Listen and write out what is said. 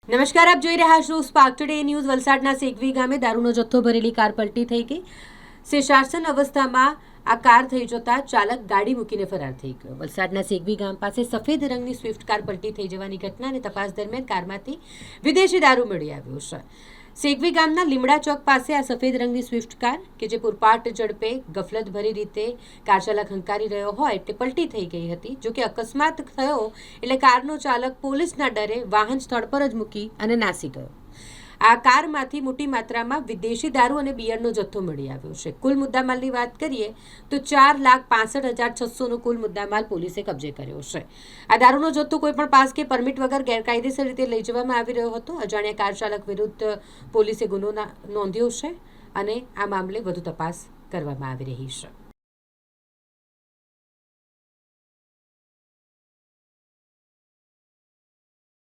નમસ્કાર, આપ જોઈ રહ્યા છો સ્પાર્ક ટુડે ન્યૂઝ। વલસાડના સેગવી ગામે દારૂનો જથ્થો ભરેલી કાર પલટી થઈ ગઈ। શેષાસન અવસ્થામાં આ કાર થઈ જતા ચાલક ગાડી મૂકીને ફરાર થઈ ગયો। વલસાડના સેગવી ગામ પાસે સફેદ રંગની સ્વિફ્ટ કાર પલટી થઈ જવાની ઘટના અને તપાસ દરમિયાન કારમાંથી વિદેશી દારૂ મળી આવ્યો છે। સેગવી ગામના લીમડા ચોક પાસે આ સફેદ રંગની સ્વિફ્ટ કાર કે જે પૂરપાટ ઝડપે ગફલતભરી રીતે કાર ચાલક હંકારી રહ્યો હોય એટલે પલટી થઈ ગઈ હતી। જો કે અકસ્માત થયો એટલે કારનો ચાલક પોલીસના ડરે વાહન સ્થળ પર જ મૂકી અને નાસી ગયો। આ કારમાંથી મોટી માત્રામાં વિદેશી દારૂ અને બિયરનો જથ્થો મળી આવ્યો છે। કુલ મુદ્દામાલની વાત કરીએ તો 4,65,600નો કુલ મુદ્દામાલ પોલીસે કબજે કર્યો છે। આ દારૂનો જથ્થો કોઈપણ પાસ કે પરમિટ વગર ગેરકાયદેસર રીતે લઈ જવામાં આવી રહ્યો હતો। અજાણ્યા કાર ચાલક વિરુદ્ધ પોલીસે ગુનો નોંધ્યો છે અને આ મામલે વધુ તપાસ કરવામાં આવી રહી છે।